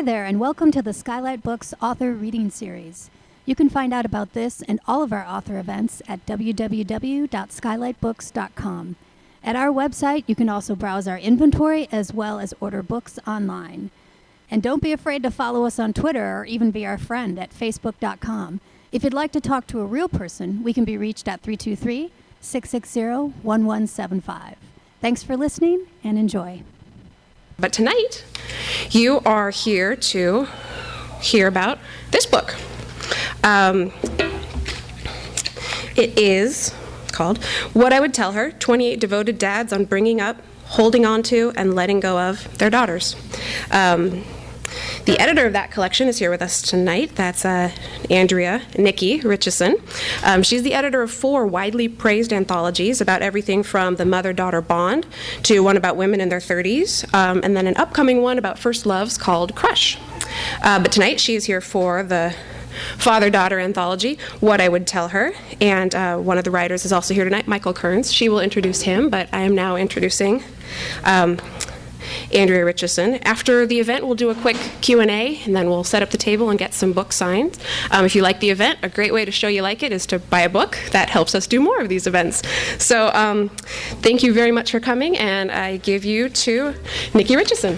Hi there, and welcome to the Skylight Books Author Reading Series. You can find out about this and all of our author events at www.skylightbooks.com. At our website, you can also browse our inventory as well as order books online. And don't be afraid to follow us on Twitter or even be our friend at facebook.com. If you'd like to talk to a real person, we can be reached at 323-660-1175. Thanks for listening and enjoy. But tonight, you are here to hear about this book. It is called What I Would Tell Her, 28 Devoted Dads on Bringing Up, Holding On To, and Letting Go of Their Daughters. The editor of that collection is here with us tonight. That's Andrea Richesin. She's the editor of 4 widely praised anthologies about everything from the mother-daughter bond to one about women in their 30s, and then an upcoming one about first loves called Crush. But tonight she is here for the father-daughter anthology, What I Would Tell Her, and one of the writers is also here tonight, Michael Kearns. She will introduce him, but I am now introducing Andrea Richesin. After the event, we'll do a quick Q&A, and then we'll set up the table and get some book signed. If you like the event, a great way to show you like it is to buy a book. That helps us do more of these events. So thank you very much for coming, and I give you to Nikki Richensin.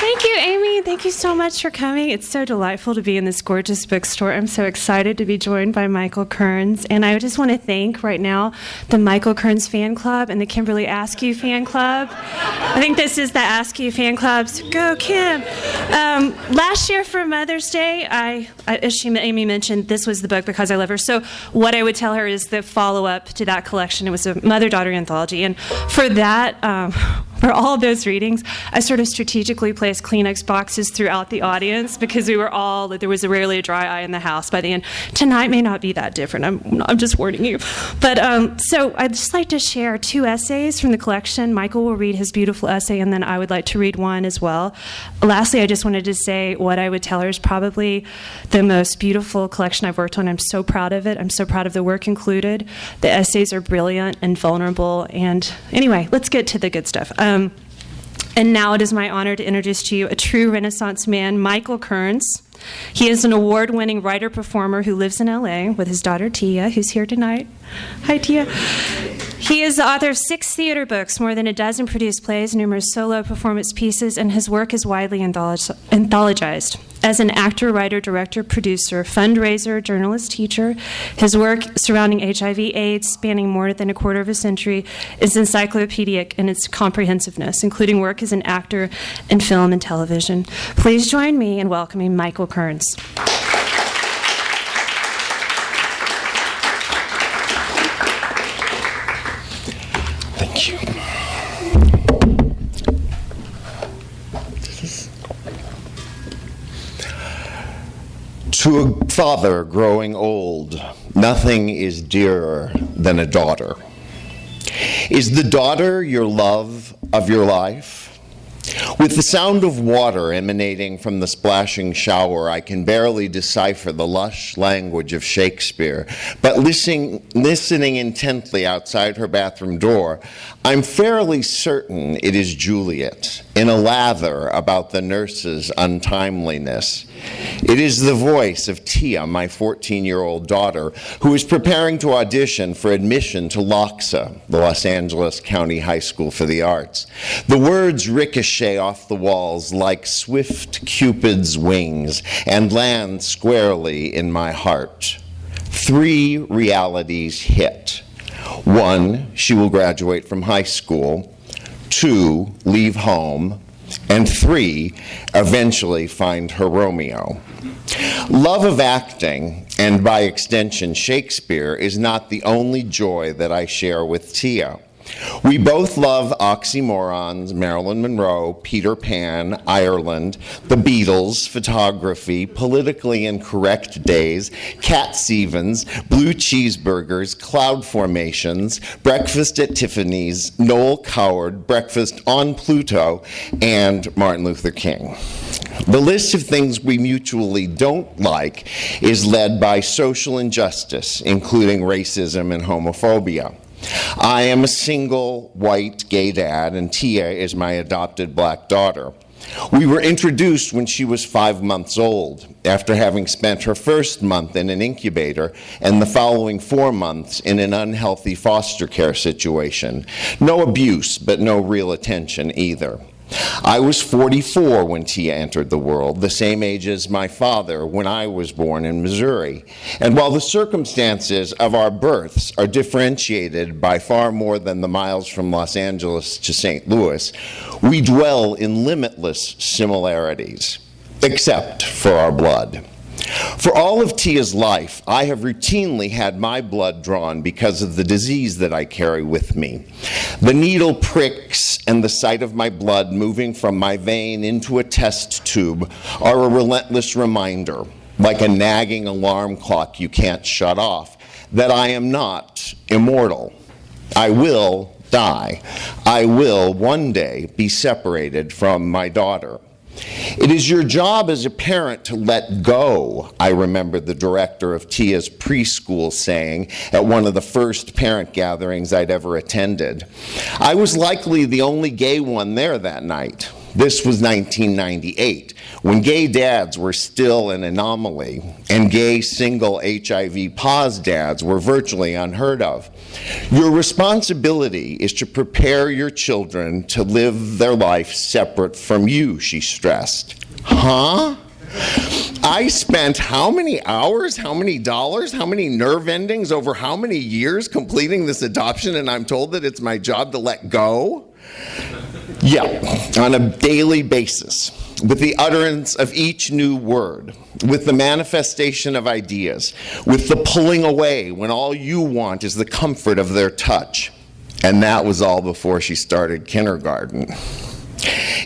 Thank you, Amy. Thank you so much for coming. It's so delightful to be in this gorgeous bookstore. I'm so excited to be joined by Michael Kearns. And I just want to thank right now the Michael Kearns fan club and the Kimberly Askew fan club. I think this is the Askew fan clubs. Go, Kim. Last year for Mother's Day, as Amy mentioned, this was the book Because I Love Her. So What I Would Tell Her is the follow-up to that collection. It was a mother-daughter anthology. And for that, for all of those readings, I sort of strategically placed Kleenex boxes throughout the audience because there was rarely a dry eye in the house by the end. Tonight may not be that different. I'm just warning you. But so I'd just like to share 2 essays from the collection. Michael will read his beautiful essay, and then I would like to read one as well. Lastly, I just wanted to say What I Would Tell Her is probably the most beautiful collection I've worked on. I'm so proud of it. I'm so proud of the work included. The essays are brilliant and vulnerable. And anyway, let's get to the good stuff. And now it is my honor to introduce to you a true Renaissance man, Michael Kearns. He is an award-winning writer-performer who lives in LA with his daughter Tia, who's here tonight. Hi, Tia. He is the author of 6 theater books, more than a dozen produced plays, numerous solo performance pieces, and his work is widely anthologized. As an actor, writer, director, producer, fundraiser, journalist, teacher, his work surrounding HIV/AIDS, spanning more than a quarter of a century, is encyclopedic in its comprehensiveness, including work as an actor in film and television. Please join me in welcoming Michael Kearns. Thank you. To a father growing old, nothing is dearer than a daughter. Is the daughter your love of your life? With the sound of water emanating from the splashing shower, I can barely decipher the lush language of Shakespeare, but listening intently outside her bathroom door, I'm fairly certain it is Juliet, in a lather about the nurse's untimeliness. It is the voice of Tia, my 14-year-old daughter, who is preparing to audition for admission to LOXA, the Los Angeles County High School for the Arts. The words ricochet off the walls like swift Cupid's wings and land squarely in my heart. 3 realities hit. 1, she will graduate from high school. 2, leave home. And 3, eventually find her Romeo. Love of acting, and by extension Shakespeare, is not the only joy that I share with Tia. We both love oxymorons, Marilyn Monroe, Peter Pan, Ireland, the Beatles, photography, politically incorrect days, Cat Stevens, blue cheeseburgers, cloud formations, breakfast at Tiffany's, Noel Coward, breakfast on Pluto, and Martin Luther King. The list of things we mutually don't like is led by social injustice, including racism and homophobia. I am a single, white, gay dad, and Tia is my adopted black daughter. We were introduced when she was 5 months old, after having spent her first month in an incubator and the following 4 months in an unhealthy foster care situation. No abuse, but no real attention either. I was 44 when Tia entered the world, the same age as my father when I was born in Missouri. And while the circumstances of our births are differentiated by far more than the miles from Los Angeles to St. Louis, we dwell in limitless similarities, except for our blood. For all of Tia's life, I have routinely had my blood drawn because of the disease that I carry with me. The needle pricks and the sight of my blood moving from my vein into a test tube are a relentless reminder, like a nagging alarm clock you can't shut off, that I am not immortal. I will die. I will one day be separated from my daughter. It is your job as a parent to let go, I remember the director of Tia's preschool saying at one of the first parent gatherings I'd ever attended. I was likely the only gay one there that night. This was 1998, when gay dads were still an anomaly, and gay single HIV-positive dads were virtually unheard of. Your responsibility is to prepare your children to live their life separate from you, she stressed. Huh? I spent how many hours, how many dollars, how many nerve endings over how many years completing this adoption, and I'm told that it's my job to let go? Yeah, on a daily basis, with the utterance of each new word, with the manifestation of ideas, with the pulling away when all you want is the comfort of their touch. And that was all before she started kindergarten.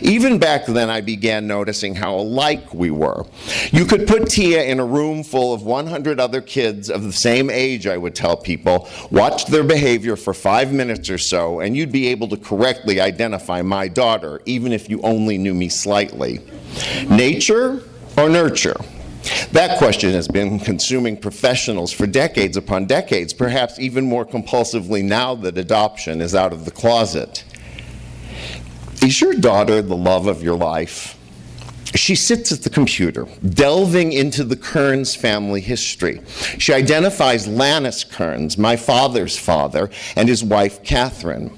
Even back then, I began noticing how alike we were. You could put Tia in a room full of 100 other kids of the same age, I would tell people, watch their behavior for 5 minutes or so, and you'd be able to correctly identify my daughter, even if you only knew me slightly. Nature or nurture? That question has been consuming professionals for decades upon decades, perhaps even more compulsively now that adoption is out of the closet. Is your daughter the love of your life? She sits at the computer, delving into the Kearns family history. She identifies Lannis Kearns, my father's father, and his wife, Catherine.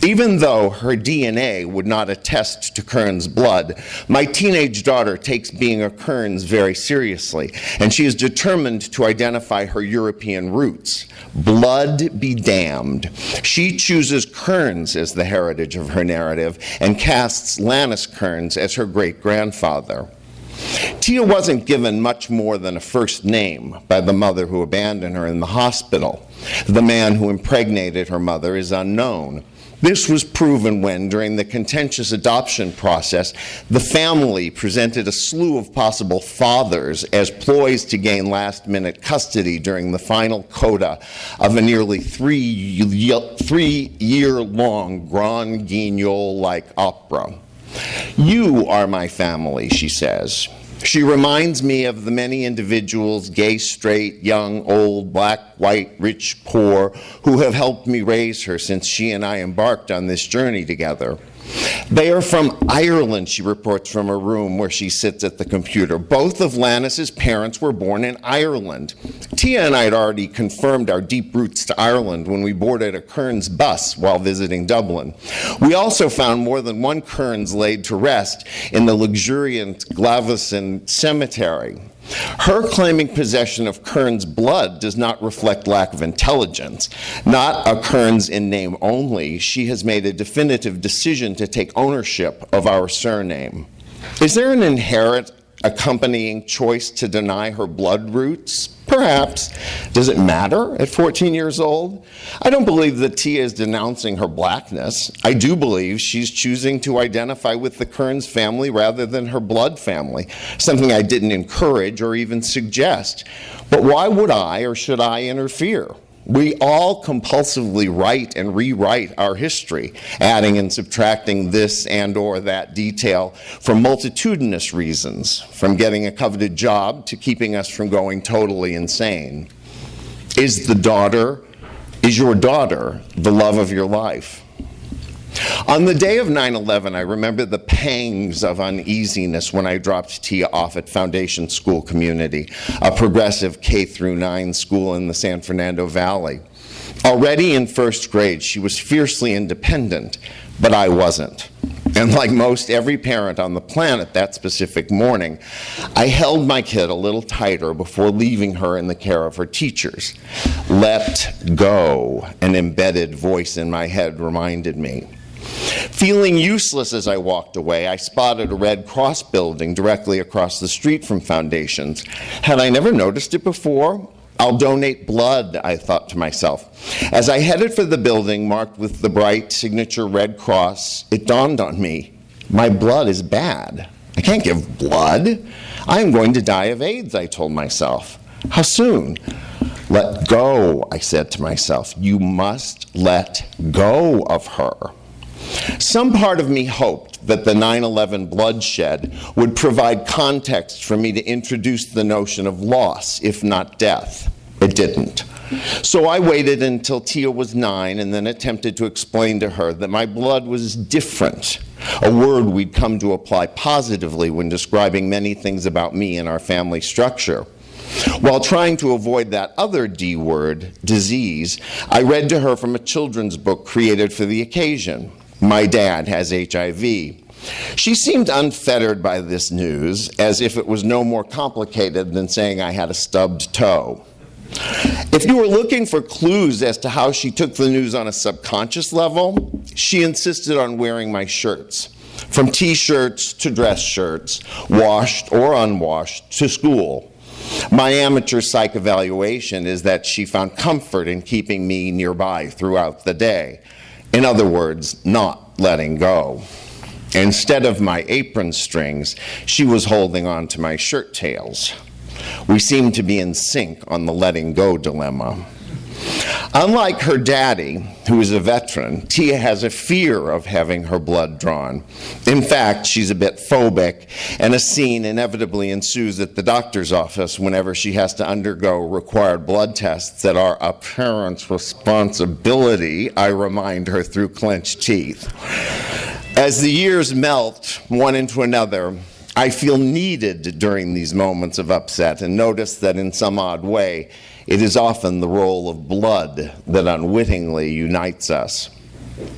Even though her DNA would not attest to Kearns' blood, my teenage daughter takes being a Kearns very seriously, and she is determined to identify her European roots. Blood be damned. She chooses Kearns as the heritage of her narrative and casts Lannis Kearns as her great-grandfather. Tia wasn't given much more than a first name by the mother who abandoned her in the hospital. The man who impregnated her mother is unknown. This was proven when, during the contentious adoption process, the family presented a slew of possible fathers as ploys to gain last-minute custody during the final coda of a nearly three-year-long Grand Guignol-like opera. You are my family, she says. She reminds me of the many individuals, gay, straight, young, old, black, white, rich, poor, who have helped me raise her since she and I embarked on this journey together. They are from Ireland, she reports from her room where she sits at the computer. Both of Lannis's parents were born in Ireland. Tia and I had already confirmed our deep roots to Ireland when we boarded a Kearns bus while visiting Dublin. We also found more than one Kearns laid to rest in the luxuriant Glavesend Cemetery. Her claiming possession of Kearns' blood does not reflect lack of intelligence. Not a Kearns in name only, she has made a definitive decision to take ownership of our surname. Is there an inherent accompanying choice to deny her blood roots? Perhaps. Does it matter at 14 years old? I don't believe that Tia is denouncing her blackness. I do believe she's choosing to identify with the Kearns family rather than her blood family, something I didn't encourage or even suggest. But why would I or should I interfere? We all compulsively write and rewrite our history, adding and subtracting this and or that detail for multitudinous reasons, from getting a coveted job to keeping us from going totally insane. Is Is your daughter the love of your life? On the day of 9/11, I remember the pangs of uneasiness when I dropped Tia off at Foundation School Community, a progressive K-9 school in the San Fernando Valley. Already in first grade, she was fiercely independent, but I wasn't. And like most every parent on the planet that specific morning, I held my kid a little tighter before leaving her in the care of her teachers. Let go, an embedded voice in my head reminded me. Feeling useless as I walked away, I spotted a Red Cross building directly across the street from Foundations. Had I never noticed it before? I'll donate blood, I thought to myself. As I headed for the building marked with the bright signature Red Cross, it dawned on me, my blood is bad. I can't give blood. I am going to die of AIDS, I told myself. How soon? Let go, I said to myself. You must let go of her. Some part of me hoped that the 9/11 bloodshed would provide context for me to introduce the notion of loss, if not death. It didn't. So I waited until Tia was 9 and then attempted to explain to her that my blood was different, a word we'd come to apply positively when describing many things about me and our family structure. While trying to avoid that other D word, disease, I read to her from a children's book created for the occasion. My dad has HIV. She seemed unfettered by this news, as if it was no more complicated than saying I had a stubbed toe. If you were looking for clues as to how she took the news on a subconscious level, she insisted on wearing my shirts, from t-shirts to dress shirts, washed or unwashed, to school. My amateur psych evaluation is that she found comfort in keeping me nearby throughout the day. In other words, not letting go. Instead of my apron strings, she was holding on to my shirt tails. We seemed to be in sync on the letting go dilemma. Unlike her daddy, who is a veteran, Tia has a fear of having her blood drawn. In fact, she's a bit phobic, and a scene inevitably ensues at the doctor's office whenever she has to undergo required blood tests that are a parent's responsibility, I remind her through clenched teeth. As the years melt one into another, I feel needed during these moments of upset and notice that in some odd way, it is often the role of blood that unwittingly unites us.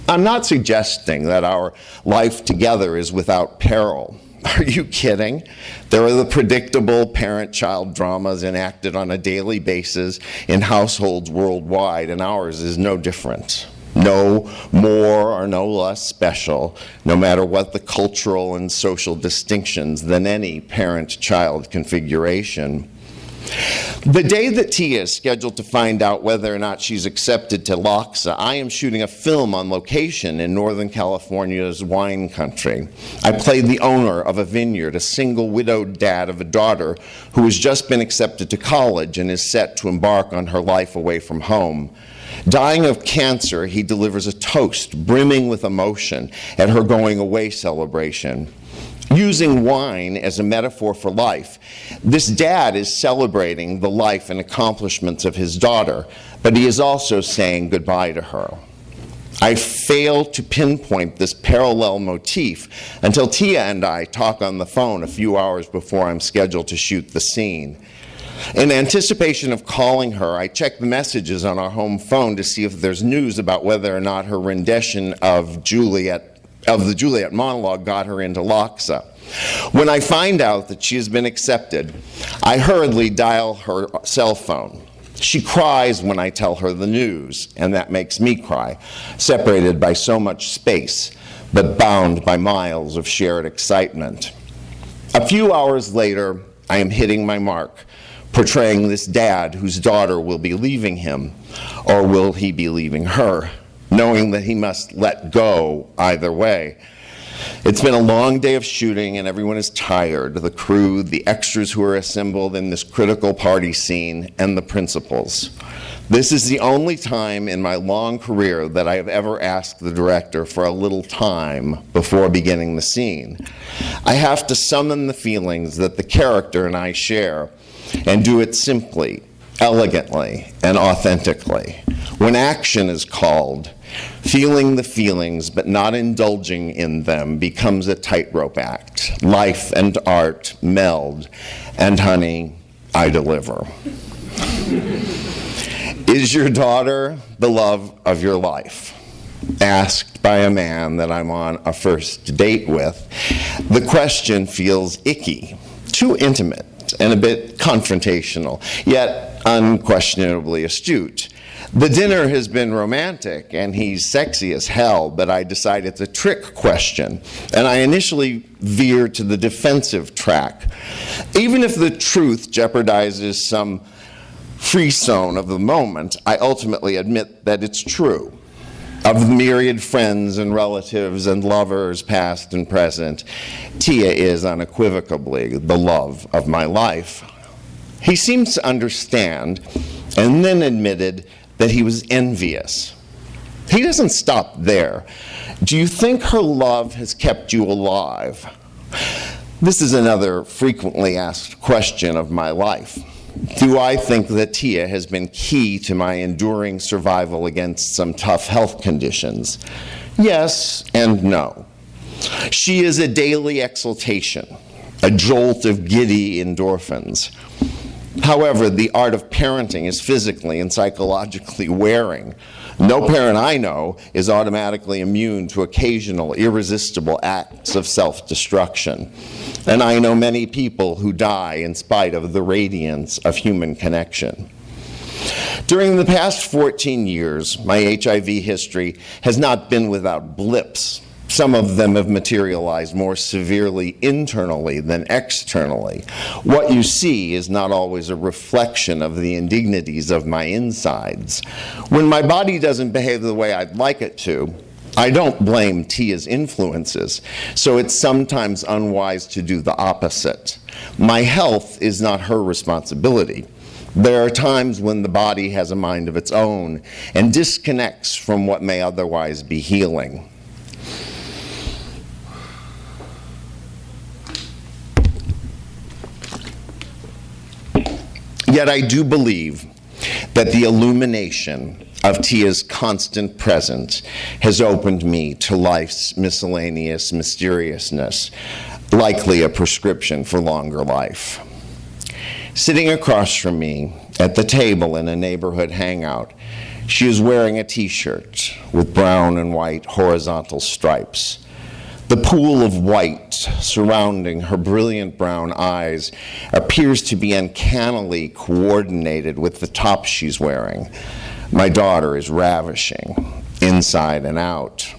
I'm not suggesting that our life together is without peril. Are you kidding? There are the predictable parent-child dramas enacted on a daily basis in households worldwide, and ours is no different. No more or no less special, no matter what the cultural and social distinctions, than any parent-child configuration. The day that Tia is scheduled to find out whether or not she's accepted to LACHSA, I am shooting a film on location in Northern California's wine country. I play the owner of a vineyard, a single widowed dad of a daughter who has just been accepted to college and is set to embark on her life away from home. Dying of cancer, he delivers a toast brimming with emotion at her going away celebration. Using wine as a metaphor for life, this dad is celebrating the life and accomplishments of his daughter, but he is also saying goodbye to her. I fail to pinpoint this parallel motif until Tia and I talk on the phone a few hours before I'm scheduled to shoot the scene. In anticipation of calling her, I check the messages on our home phone to see if there's news about whether or not her rendition of the Juliet monologue got her into LACHSA. When I find out that she has been accepted, I hurriedly dial her cell phone. She cries when I tell her the news, and that makes me cry, separated by so much space, but bound by miles of shared excitement. A few hours later, I am hitting my mark, portraying this dad whose daughter will be leaving him, or will he be leaving her, knowing that he must let go either way. It's been a long day of shooting and everyone is tired, the crew, the extras who are assembled in this critical party scene, and the principals. This is the only time in my long career that I have ever asked the director for a little time before beginning the scene. I have to summon the feelings that the character and I share and do it simply, elegantly, and authentically. When action is called, feeling the feelings but not indulging in them becomes a tightrope act. Life and art meld, and honey, I deliver. Is your daughter the love of your life? Asked by a man that I'm on a first date with, the question feels icky, too intimate, and a bit confrontational, yet unquestionably astute. The dinner has been romantic, and he's sexy as hell, but I decide it's a trick question, and I initially veer to the defensive track. Even if the truth jeopardizes some frisson of the moment, I ultimately admit that it's true. Of the myriad friends and relatives and lovers, past and present, Tia is unequivocally the love of my life. He seems to understand, and then admitted that he was envious. He doesn't stop there. Do you think her love has kept you alive? This is another frequently asked question of my life. Do I think that Tia has been key to my enduring survival against some tough health conditions? Yes and no. She is a daily exaltation, a jolt of giddy endorphins. However, the art of parenting is physically and psychologically wearing. No parent I know is automatically immune to occasional irresistible acts of self-destruction. And I know many people who die in spite of the radiance of human connection. During the past 14 years, my HIV history has not been without blips. Some of them have materialized more severely internally than externally. What you see is not always a reflection of the indignities of my insides. When my body doesn't behave the way I'd like it to, I don't blame Tia's influences, so it's sometimes unwise to do the opposite. My health is not her responsibility. There are times when the body has a mind of its own and disconnects from what may otherwise be healing. Yet I do believe that the illumination of Tia's constant presence has opened me to life's miscellaneous mysteriousness, likely a prescription for longer life. Sitting across from me at the table in a neighborhood hangout, she is wearing a t-shirt with brown and white horizontal stripes. The pool of white surrounding her brilliant brown eyes appears to be uncannily coordinated with the top she's wearing. My daughter is ravishing, inside and out.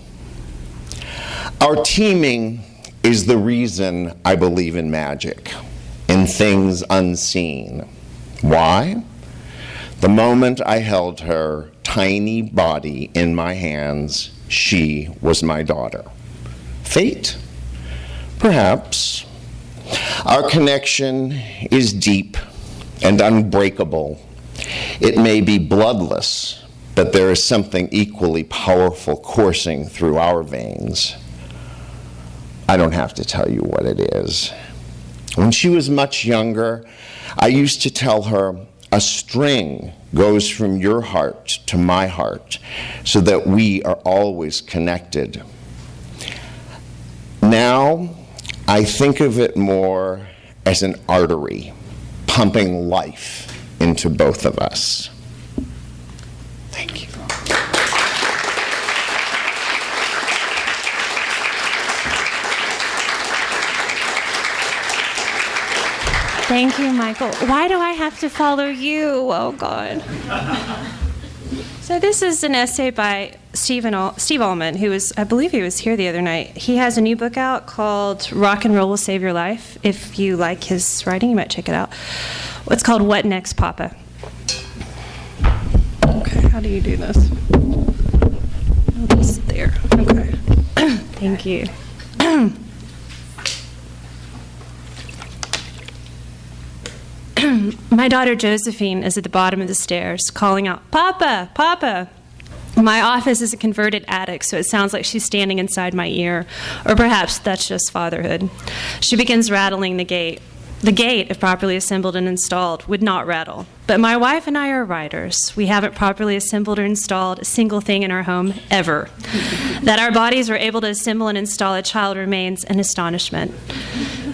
Our teaming is the reason I believe in magic, in things unseen. Why? The moment I held her tiny body in my hands, she was my daughter. Fate? Perhaps. Our connection is deep and unbreakable. It may be bloodless, but there is something equally powerful coursing through our veins. I don't have to tell you what it is. When she was much younger, I used to tell her, a string goes from your heart to my heart so that we are always connected. Now, I think of it more as an artery pumping life into both of us. Thank you. Thank you, Michael. Why do I have to follow you? Oh, God. So this is an essay by Steve Allman, who was, I believe he was here the other night. He has a new book out called Rock and Roll Will Save Your Life. If you like his writing, you might check it out. It's called What Next, Papa? Okay, how do you do this? Oh, it's there. Okay. Thank you. My daughter Josephine is at the bottom of the stairs, calling out, "Papa, Papa." My office is a converted attic, so it sounds like she's standing inside my ear, or perhaps that's just fatherhood. She begins rattling the gate. The gate, if properly assembled and installed, would not rattle. But my wife and I are writers. We haven't properly assembled or installed a single thing in our home ever. That our bodies were able to assemble and install a child remains an astonishment.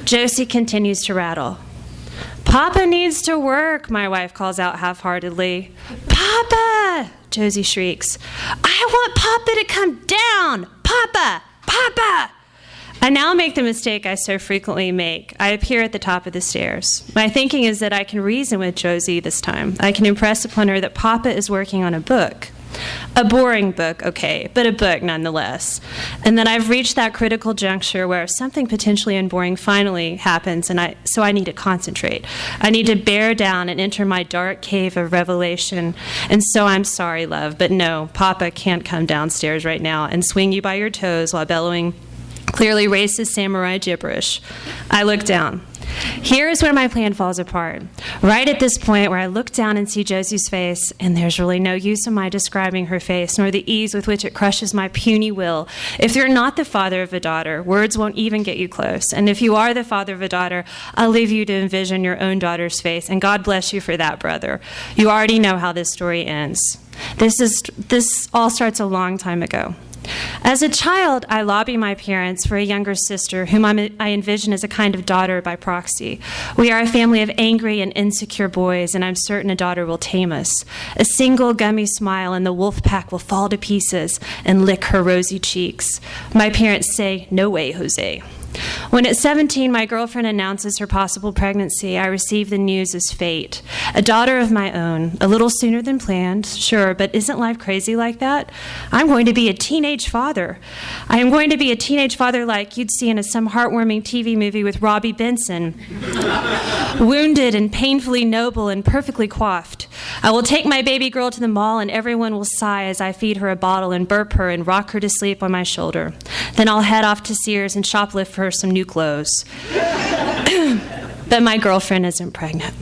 Josie continues to rattle. Papa needs to work, my wife calls out half-heartedly. Papa! Josie shrieks. I want Papa to come down! Papa! Papa! I now make the mistake I so frequently make. I appear at the top of the stairs. My thinking is that I can reason with Josie this time. I can impress upon her that Papa is working on a book. A boring book, okay, but a book nonetheless. And that I've reached that critical juncture where something potentially unboring finally happens, so I need to concentrate. I need to bear down and enter my dark cave of revelation. And so I'm sorry, love, but no, Papa can't come downstairs right now and swing you by your toes while bellowing clearly racist samurai gibberish. I look down. Here is where my plan falls apart. Right at this point where I look down and see Josie's face, and there's really no use in my describing her face, nor the ease with which it crushes my puny will. If you're not the father of a daughter, words won't even get you close. And if you are the father of a daughter, I'll leave you to envision your own daughter's face, and God bless you for that, brother. You already know how this story ends. This all starts a long time ago. As a child, I lobby my parents for a younger sister whom I envision as a kind of daughter by proxy. We are a family of angry and insecure boys, and I'm certain a daughter will tame us. A single gummy smile and the wolf pack will fall to pieces and lick her rosy cheeks. My parents say, "No way, Jose." When at 17, my girlfriend announces her possible pregnancy, I receive the news as fate. A daughter of my own, a little sooner than planned, sure, but isn't life crazy like that? I'm going to be a teenage father. I am going to be a teenage father like you'd see in some heartwarming TV movie with Robbie Benson. Wounded and painfully noble and perfectly coiffed. I will take my baby girl to the mall and everyone will sigh as I feed her a bottle and burp her and rock her to sleep on my shoulder. Then I'll head off to Sears and shoplift for her some new clothes. But my girlfriend isn't pregnant.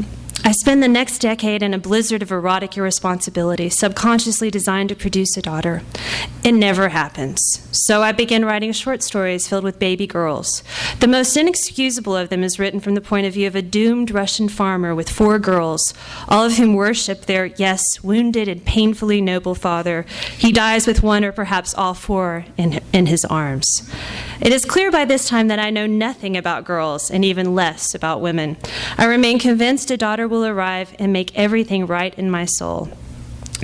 I spend the next decade in a blizzard of erotic irresponsibility, subconsciously designed to produce a daughter. It never happens. So I begin writing short stories filled with baby girls. The most inexcusable of them is written from the point of view of a doomed Russian farmer with 4 girls, all of whom worship their, yes, wounded and painfully noble father. He dies with 1 or perhaps all 4 in his arms. It is clear by this time that I know nothing about girls and even less about women. I remain convinced a daughter will arrive and make everything right in my soul.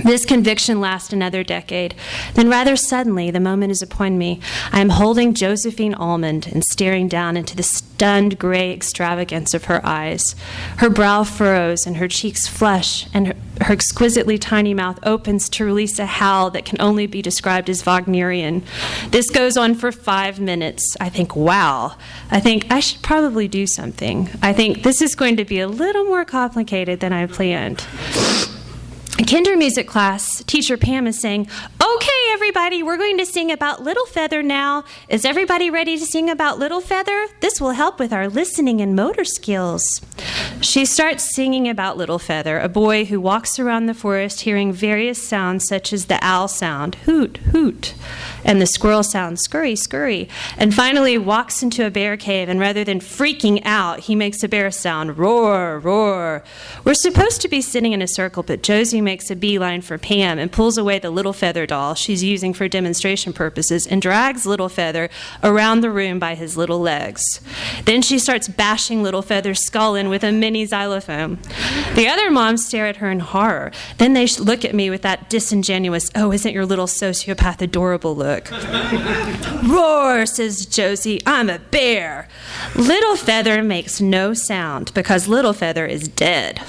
This conviction lasts another decade. Then rather suddenly, the moment is upon me. I am holding Josephine Almond and staring down into the stunned gray extravagance of her eyes. Her brow furrows and her cheeks flush, and her exquisitely tiny mouth opens to release a howl that can only be described as Wagnerian. This goes on for 5 minutes. I think, wow. I think I should probably do something. I think this is going to be a little more complicated than I planned. In kinder music class, teacher Pam is saying, "Okay, everybody, we're going to sing about Little Feather now. Is everybody ready to sing about Little Feather? This will help with our listening and motor skills." She starts singing about Little Feather, a boy who walks around the forest hearing various sounds such as the owl sound, hoot, hoot, and the squirrel sound, scurry, scurry, and finally walks into a bear cave, and rather than freaking out, he makes a bear sound, roar, roar. We're supposed to be sitting in a circle, but Josie makes a beeline for Pam and pulls away the Little Feather doll she's using for demonstration purposes and drags Little Feather around the room by his little legs. Then she starts bashing Little Feather's skull in with a mini xylophone. The other moms stare at her in horror. Then they look at me with that disingenuous, "Oh, isn't your little sociopath adorable" look. "Roar," says Josie, "I'm a bear." Little Feather makes no sound because Little Feather is dead.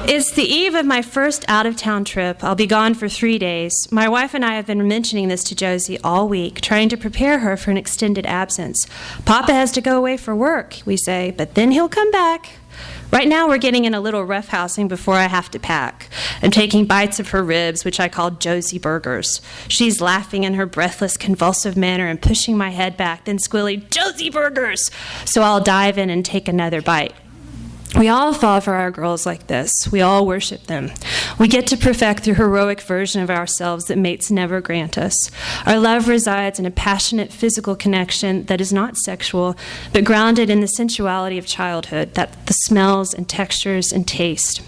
It's the eve of my first out-of-town trip. I'll be gone for 3 days. My wife and I have been mentioning this to Josie all week, trying to prepare her for an extended absence. Papa has to go away for work, we say, but then he'll come back. Right now we're getting in a little roughhousing before I have to pack. I'm taking bites of her ribs, which I call Josie burgers. She's laughing in her breathless, convulsive manner and pushing my head back, then squealing, "Josie burgers!" So I'll dive in and take another bite. We all fall for our girls like this. We all worship them. We get to perfect the heroic version of ourselves that mates never grant us. Our love resides in a passionate physical connection that is not sexual, but grounded in the sensuality of childhood, that the smells and textures and taste.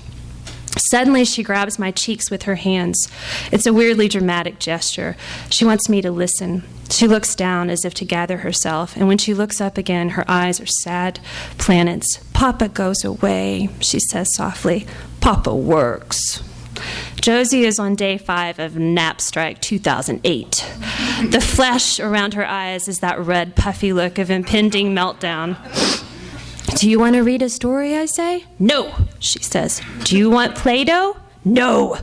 Suddenly, she grabs my cheeks with her hands. It's a weirdly dramatic gesture. She wants me to listen. She looks down as if to gather herself, and when she looks up again, her eyes are sad planets. "Papa goes away," she says softly. "Papa works." Josie is on day 5 of Nap Strike 2008. The flesh around her eyes is that red, puffy look of impending meltdown. "Do you want to read a story?" I say. "No," she says. "Do you want Play-Doh?" "No."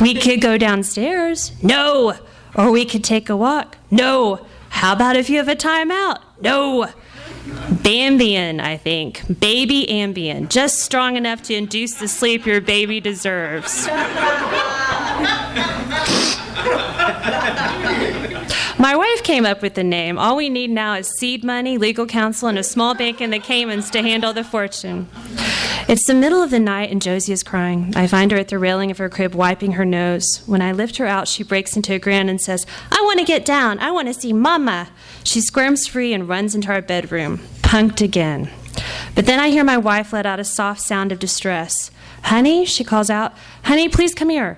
"We could go downstairs." "No." "Or we could take a walk." "No." "How about if you have a timeout?" "No." Bambian, I think. Baby Ambien. Just strong enough to induce the sleep your baby deserves. My wife came up with the name. All we need now is seed money, legal counsel, and a small bank in the Caymans to handle the fortune. It's the middle of the night and Josie is crying. I find her at the railing of her crib wiping her nose. When I lift her out, she breaks into a grin and says, "I want to get down. I want to see Mama." She squirms free and runs into our bedroom. Punked again. But then I hear my wife let out a soft sound of distress. "Honey," she calls out. "Honey, please come here."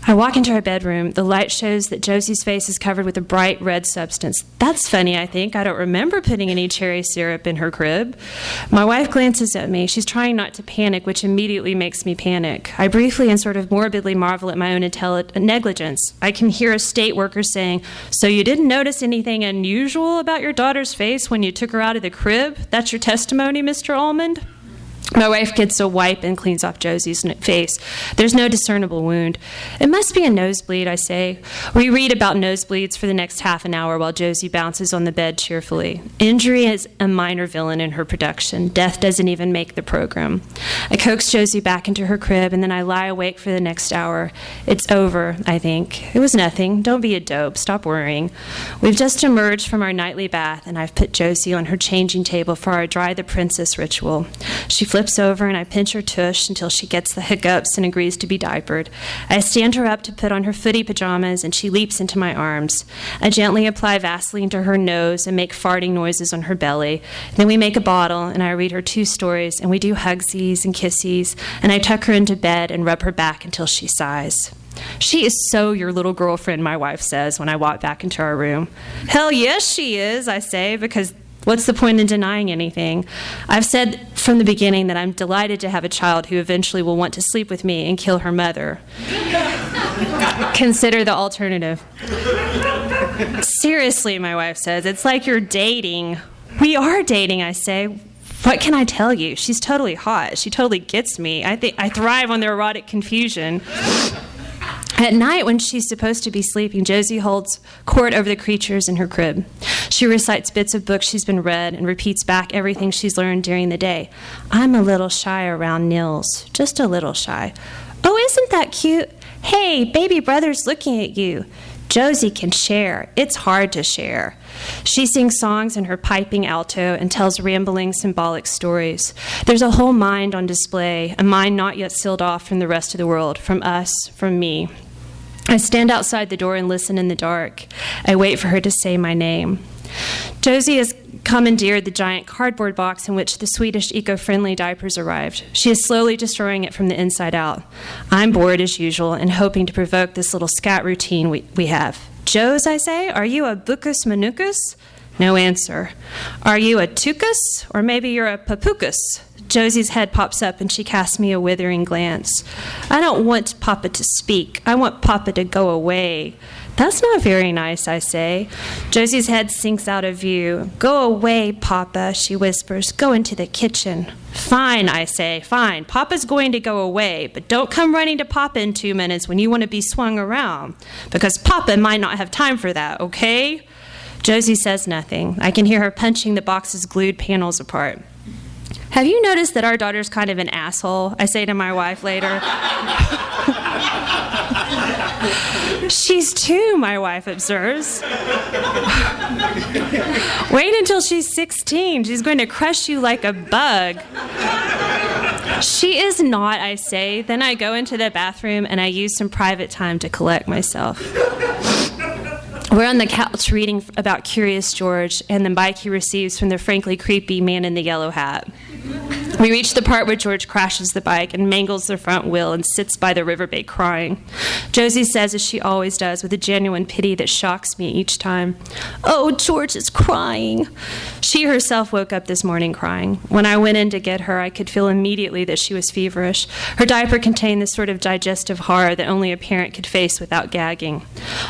I walk into her bedroom. The light shows that Josie's face is covered with a bright red substance. That's funny, I think. I don't remember putting any cherry syrup in her crib. My wife glances at me. She's trying not to panic, which immediately makes me panic. I briefly and sort of morbidly marvel at my own negligence. I can hear a state worker saying, "So you didn't notice anything unusual about your daughter's face when you took her out of the crib? That's your testimony, Mr. Almond?" My wife gets a wipe and cleans off Josie's face. There's no discernible wound. "It must be a nosebleed," I say. We read about nosebleeds for the next half an hour while Josie bounces on the bed cheerfully. Injury is a minor villain in her production. Death doesn't even make the program. I coax Josie back into her crib, and then I lie awake for the next hour. It's over, I think. It was nothing. Don't be a dope. Stop worrying. We've just emerged from our nightly bath, and I've put Josie on her changing table for our Dry the Princess ritual. She flips over and I pinch her tush until she gets the hiccups and agrees to be diapered. I stand her up to put on her footy pajamas and she leaps into my arms. I gently apply Vaseline to her nose and make farting noises on her belly. Then we make a bottle and I read her 2 stories and we do hugsies and kissies and I tuck her into bed and rub her back until she sighs. "She is so your little girlfriend," my wife says when I walk back into our room. "Hell yes she is," I say, because what's the point in denying anything? I've said from the beginning that I'm delighted to have a child who eventually will want to sleep with me and kill her mother. Consider the alternative. "Seriously," my wife says, "it's like you're dating." "We are dating," I say. "What can I tell you? She's totally hot. She totally gets me. I think I thrive on the erotic confusion." At night, when she's supposed to be sleeping, Josie holds court over the creatures in her crib. She recites bits of books she's been read and repeats back everything she's learned during the day. "I'm a little shy around Nils, just a little shy." "Oh, isn't that cute? Hey, baby brother's looking at you." Josie can share. It's hard to share. She sings songs in her piping alto and tells rambling symbolic stories. There's a whole mind on display, a mind not yet sealed off from the rest of the world, from us, from me. I stand outside the door and listen in the dark. I wait for her to say my name. Josie has commandeered the giant cardboard box in which the Swedish eco-friendly diapers arrived. She is slowly destroying it from the inside out. I'm bored as usual and hoping to provoke this little scat routine we have. "Jos," I say, "are you a bucus manucus?" No answer. "Are you a tucus? Or maybe you're a papucus?" Josie's head pops up and she casts me a withering glance. "I don't want Papa to speak. I want Papa to go away." "That's not very nice," I say. Josie's head sinks out of view. "Go away, Papa," she whispers. "Go into the kitchen." "Fine," I say, "fine. Papa's going to go away, but don't come running to Papa in 2 minutes when you want to be swung around, because Papa might not have time for that, okay?" Josie says nothing. I can hear her punching the box's glued panels apart. "Have you noticed that our daughter's kind of an asshole?" I say to my wife later. "She's 2, my wife observes. "Wait until she's 16. She's going to crush you like a bug." She is not, I say. Then I go into the bathroom and I use some private time to collect myself. We're on the couch reading about Curious George and the bike he receives from the frankly creepy man in the yellow hat. We reach the part where George crashes the bike and mangles the front wheel and sits by the riverbank crying. Josie says, as she always does, with a genuine pity that shocks me each time, "Oh, George is crying." She herself woke up this morning crying. When I went in to get her, I could feel immediately that she was feverish. Her diaper contained this sort of digestive horror that only a parent could face without gagging.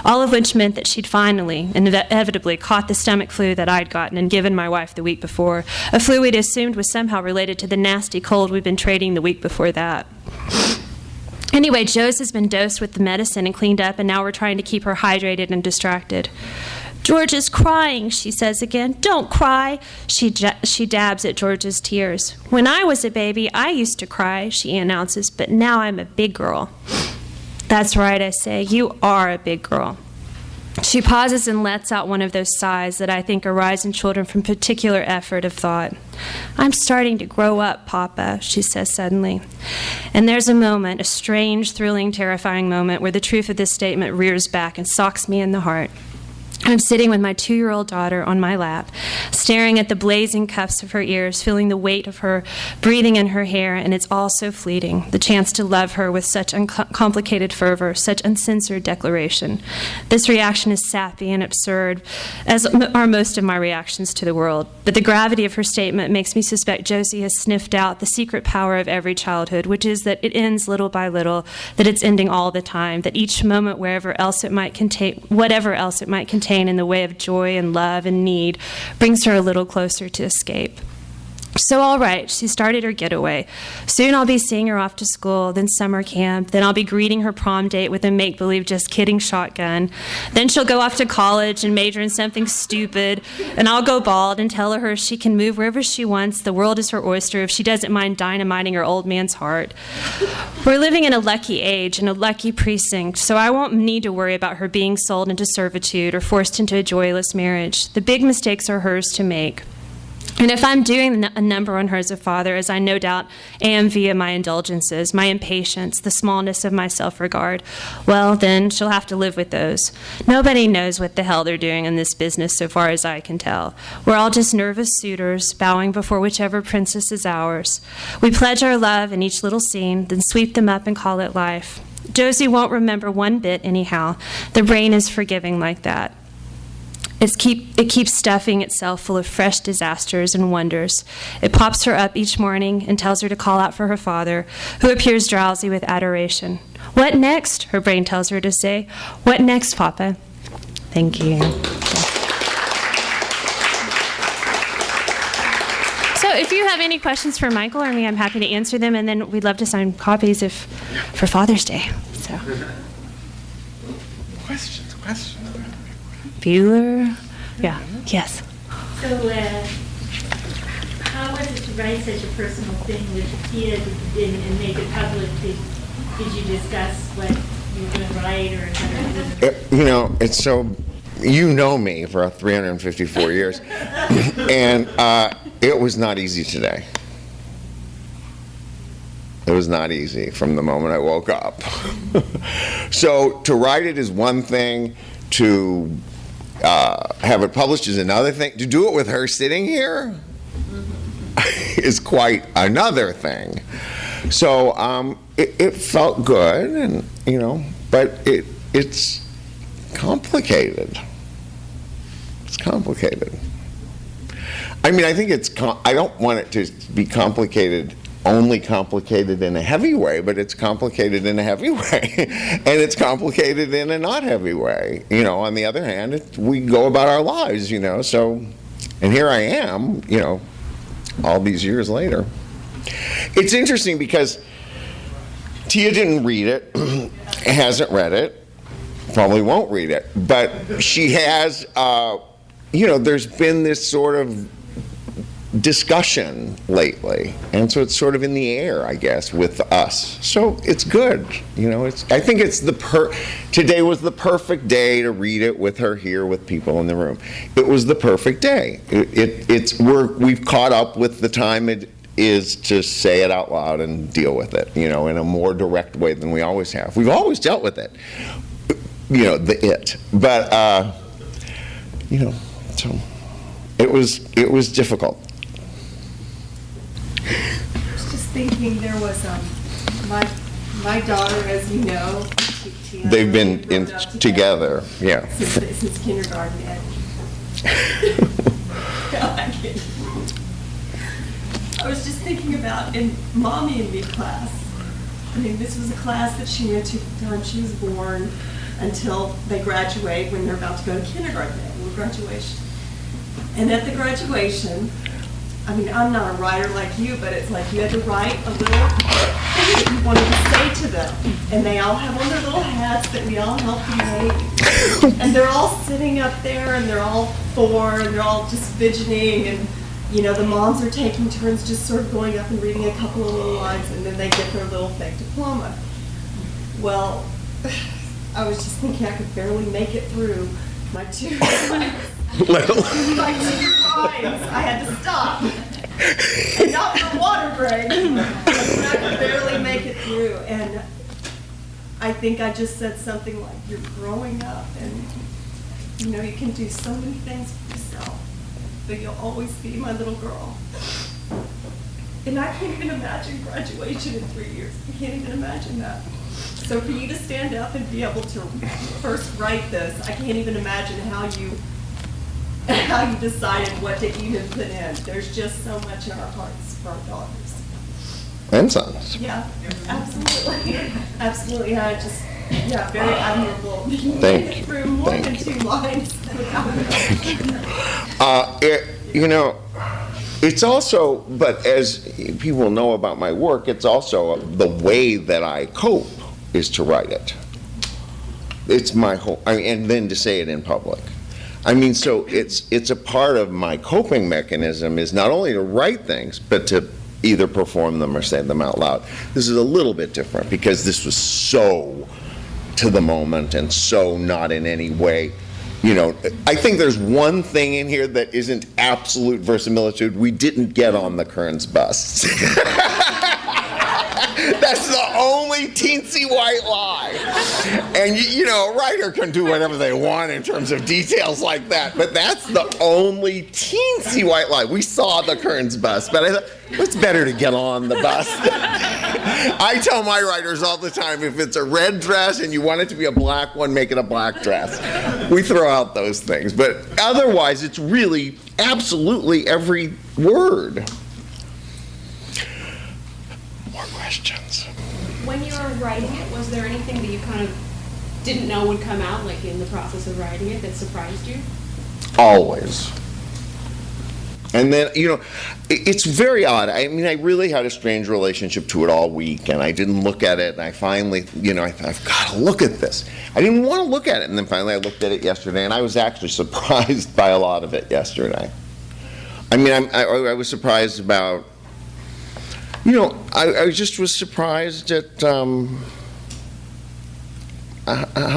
All of which meant that she'd finally, inevitably, caught the stomach flu that I'd gotten and given my wife the week before, a flu we'd assumed was somehow related to the nasty cold we'd been trading the week before that. Anyway, Josie has been dosed with the medicine and cleaned up, and now we're trying to keep her hydrated and distracted. "George is crying," she says again. "Don't cry." She dabs at George's tears. "When I was a baby, I used to cry," she announces, "but now I'm a big girl." "That's right," I say. "You are a big girl." She pauses and lets out one of those sighs that I think arise in children from particular effort of thought. "I'm starting to grow up, Papa," she says suddenly. And there's a moment, a strange, thrilling, terrifying moment, where the truth of this statement rears back and socks me in the heart. I'm sitting with my 2-year-old daughter on my lap, staring at the blazing cuffs of her ears, feeling the weight of her breathing in her hair, and it's all so fleeting, the chance to love her with such uncomplicated fervor, such uncensored declaration. This reaction is sappy and absurd, as are most of my reactions to the world. But the gravity of her statement makes me suspect Josie has sniffed out the secret power of every childhood, which is that it ends little by little, that it's ending all the time, that each moment, whatever else it might contain in the way of joy and love and need, brings her a little closer to escape. So all right, she started her getaway. Soon I'll be seeing her off to school, then summer camp, then I'll be greeting her prom date with a make-believe just kidding shotgun. Then she'll go off to college and major in something stupid, and I'll go bald and tell her she can move wherever she wants, the world is her oyster, if she doesn't mind dynamiting her old man's heart. We're living in a lucky age, in a lucky precinct, so I won't need to worry about her being sold into servitude or forced into a joyless marriage. The big mistakes are hers to make. And if I'm doing a number on her as a father, as I no doubt am via my indulgences, my impatience, the smallness of my self-regard, well, then she'll have to live with those. Nobody knows what the hell they're doing in this business so far as I can tell. We're all just nervous suitors, bowing before whichever princess is ours. We pledge our love in each little scene, then sweep them up and call it life. Josie won't remember one bit anyhow. The brain is forgiving like that. It keeps stuffing itself full of fresh disasters and wonders. It pops her up each morning and tells her to call out for her father, who appears drowsy with adoration. "What next?" her brain tells her to say. "What next, Papa?" Thank you. So if you have any questions for Michael or me, I'm happy to answer them, and then we'd love to sign copies for Father's Day. So. Questions. Bueller? Yeah, yes. So, how was it to write such a personal thing with Tia and make it public? Did you discuss what you were going to write or etc.? It's so, you know me for 354 years, and it was not easy today. It was not easy from the moment I woke up. So to write it is one thing, to have it published is another thing. To do it with her sitting here is quite another thing. So it felt good, and but it's complicated. It's complicated. I mean, I think I don't want it to be complicated. Only complicated in a heavy way, but it's complicated in a heavy way, and it's complicated in a not heavy way. On the other hand, we go about our lives, so, and here I am, all these years later. It's interesting because Tia didn't read it, hasn't read it, probably won't read it, but she has, there's been this sort of discussion lately, and so it's sort of in the air, I guess, with us. So it's good, I think it's today was the perfect day to read it with her here, with people in the room. It was the perfect day. We've caught up with the time is to say it out loud and deal with it, in a more direct way than we always have. We've always dealt with it, but so it was difficult. I was just thinking there was my daughter, as you know, They've been together, yeah. Since kindergarten. And I was just thinking about in Mommy and Me class. I mean, this was a class that she went to from the time she was born until they graduate, when they're about to go to kindergarten or graduation. And at the graduation, I mean, I'm not a writer like you, but it's like you had to write a little thing that you wanted to say to them. And they all have on their little hats that we all helped them make. And they're all sitting up there, and they're all 4, and they're all just fidgeting. And, the moms are taking turns just sort of going up and reading a couple of little lines, and then they get their little fake diploma. Well, I was just thinking I could barely make it through my 2 lines. My 2 lines. I had to stop. And not for water break. I could barely make it through. And I think I just said something like, you're growing up, and you can do so many things for yourself, but you'll always be my little girl. And I can't even imagine graduation in 3 years. I can't even imagine that. So for you to stand up and be able to first write this, I can't even imagine how you decided what to even put in. There's just so much in our hearts for our daughters. And sons. Yeah, absolutely. Absolutely. And I just, very admirable. Thank you. Through more than 2 lines. It's also, but as people know about my work, it's also the way that I cope is to write it. It's my whole, and then to say it in public. So it's a part of my coping mechanism is not only to write things, but to either perform them or say them out loud. This is a little bit different because this was so to the moment and so not in any way, I think there's one thing in here that isn't absolute verisimilitude. We didn't get on the Kearns bus. That's the only teensy white lie. And, a writer can do whatever they want in terms of details like that, but that's the only teensy white lie. We saw the Kearns bus, but I thought, it's better to get on the bus. I tell my writers all the time, if it's a red dress and you want it to be a black one, make it a black dress. We throw out those things, but otherwise it's really absolutely every word. More questions? When you were writing it, was there anything that you kind of didn't know would come out, like in the process of writing it, that surprised you? Always. And then, it's very odd. I really had a strange relationship to it all week, and I didn't look at it, and I finally, I thought, I've got to look at this. I didn't want to look at it, and then finally I looked at it yesterday, and I was actually surprised by a lot of it yesterday. I was surprised about, I just was surprised at how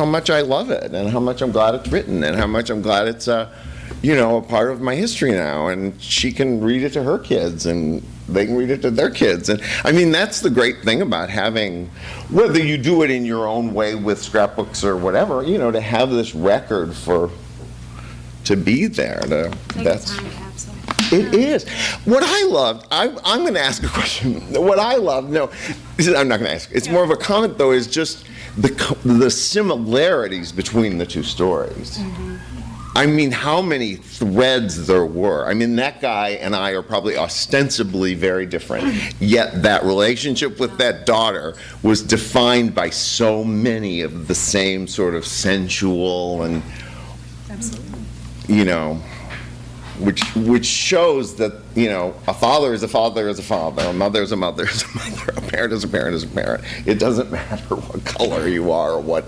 much I love it, and how much I'm glad it's written, and how much I'm glad it's a part of my history now, and she can read it to her kids, and they can read it to their kids. And that's the great thing about having, whether you do it in your own way with scrapbooks or whatever, to have this record to be there. That's time to have some. It is. What I loved, I'm going to ask a question. What I loved, I'm not going to ask. It's more of a comment, though, is just the similarities between the two stories. Mm-hmm. How many threads there were. That guy and I are probably ostensibly very different, yet that relationship with that daughter was defined by so many of the same sort of sensual and, absolutely. Which shows that, a father is a father is a father, a mother is a mother is a mother, a parent is a parent is a parent. It doesn't matter what color you are or what.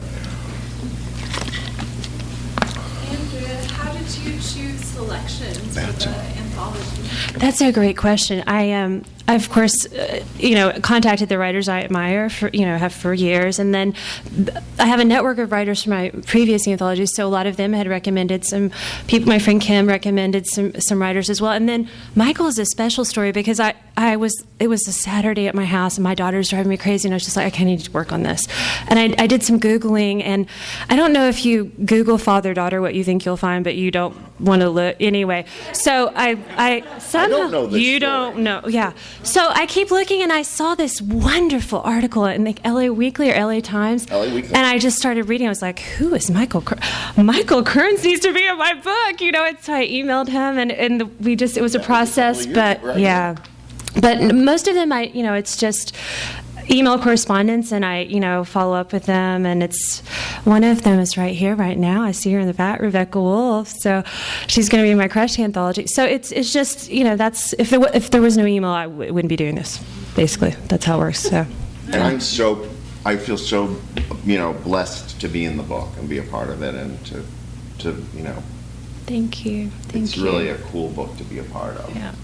How did you choose selections for the anthology? That's a great question. I I, of course, contacted the writers I admire have for years, and then I have a network of writers from my previous anthologies. So a lot of them had recommended some people. My friend Kim recommended some writers as well. And then Michael is a special story because it was a Saturday at my house, and my daughter's driving me crazy, and I was just like, okay, I need to work on this. And I did some Googling, and I don't know if you Google father-daughter what you think you'll find, but you don't want to look anyway. So I don't know this you story. don't know, yeah. So I keep looking, and I saw this wonderful article in the LA Weekly or LA Times. LA Weekly. And I just started reading. I was like, who is Michael Kearns? Michael Kearns needs to be in my book, And so I emailed him, and it was a process, but right? yeah. But most of them, it's just email correspondence, and I, follow up with them, and it's one of them is right here, right now. I see her in the back, Rebecca Wolf. So she's going to be in my Crush anthology. So it's just, that's if there was no email, I wouldn't be doing this. Basically, that's how it works. So. And I feel so, blessed to be in the book and be a part of it, and to Thank you. it's really a cool book to be a part of. Yeah.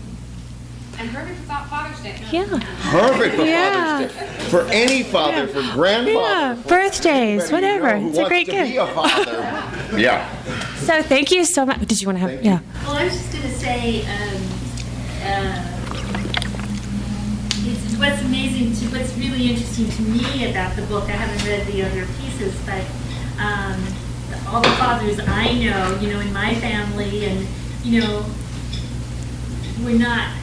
And perfect for Father's Day. Yeah. Perfect for Yeah. Father's Day. For any father, for grandfather. Yeah, for birthdays, anybody you whatever. know who It's a great wants to be gift. a father. Yeah. So thank you so much. Did you want to have? Thank you. Yeah. Well, I was just going to say, what's really interesting to me about the book, I haven't read the other pieces, but all the fathers I know, in my family, and, we're not,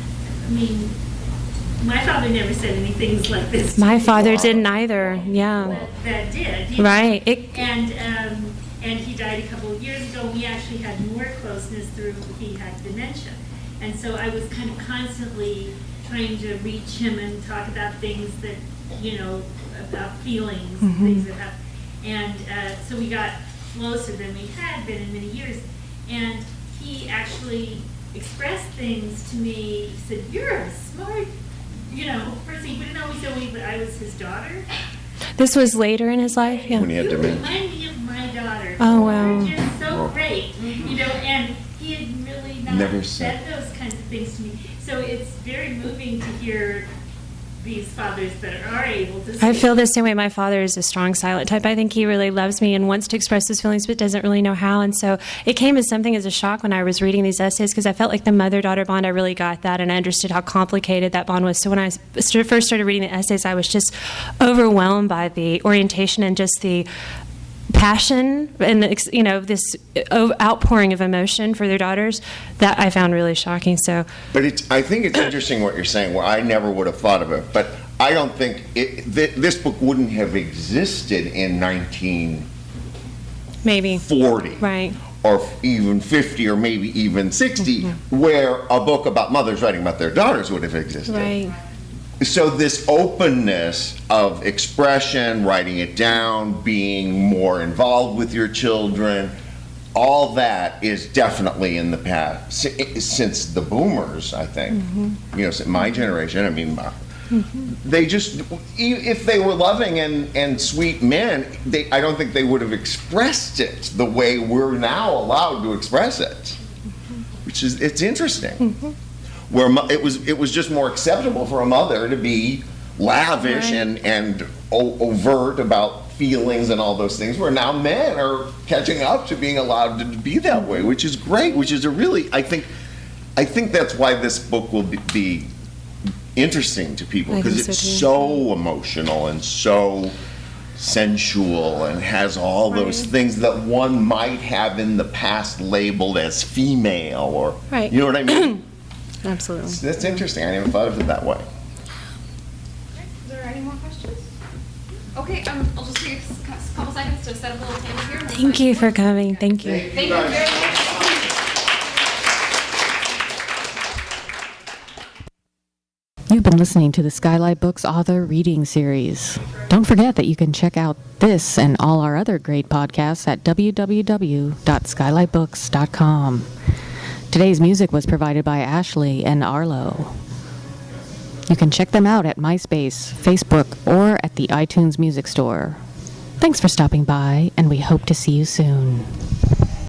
my father never said anything like this to My me. father didn't either. Yeah. That did. Right. And he died a couple of years ago. We actually had more closeness through he had dementia. And so I was kind of constantly trying to reach him and talk about things that, about feelings, things that happen. And so we got closer than we had been in many years. And he actually expressed things to me. He said, "You're a smart, person." He wouldn't always tell me, but I was his daughter. This was later in his life. Yeah. When he had You dementia. remind me of my daughter. Oh, wow. You're just so great. And he had really not Never said said. those kinds of things to me. So it's very moving to hear these fathers that are able to I speak. feel the same way. My father is a strong silent type. I think he really loves me and wants to express his feelings, but doesn't really know how. And so it came as something as a shock when I was reading these essays, because I felt like the mother-daughter bond, I really got that, and I understood how complicated that bond was. So when I first started reading the essays, I was just overwhelmed by the orientation and just the passion and this outpouring of emotion for their daughters that I found really shocking. So, But I think it's interesting what you're saying, where I never would have thought of it. But I don't think this book wouldn't have existed in 1940. maybe right. Or even 50, or maybe even 60, where a book about mothers writing about their daughters would have existed. Right. So this openness of expression, writing it down, being more involved with your children, all that is definitely in the past. Since the boomers, I think, since my generation, they just, if they were loving and sweet men, I don't think they would have expressed it the way we're now allowed to express it, which is, it's interesting. Where it was just more acceptable for a mother to be lavish and overt about feelings and all those things, where now men are catching up to being allowed to be that way, which is great, which is a really, I think that's why this book will be interesting to people, because it's so emotional and so sensual and has all those things that one might have in the past labeled as female, or you know what I mean? Absolutely. That's interesting. I never thought of it that way. Is there any more questions? Okay, I'll just take a couple seconds to set up a little table here. Thank you for coming. Thank you. Thank you very much. You've been listening to the Skylight Books Author Reading Series. Don't forget that you can check out this and all our other great podcasts at www.skylightbooks.com. Today's music was provided by Ashley and Arlo. You can check them out at MySpace, Facebook, or at the iTunes Music Store. Thanks for stopping by, and we hope to see you soon.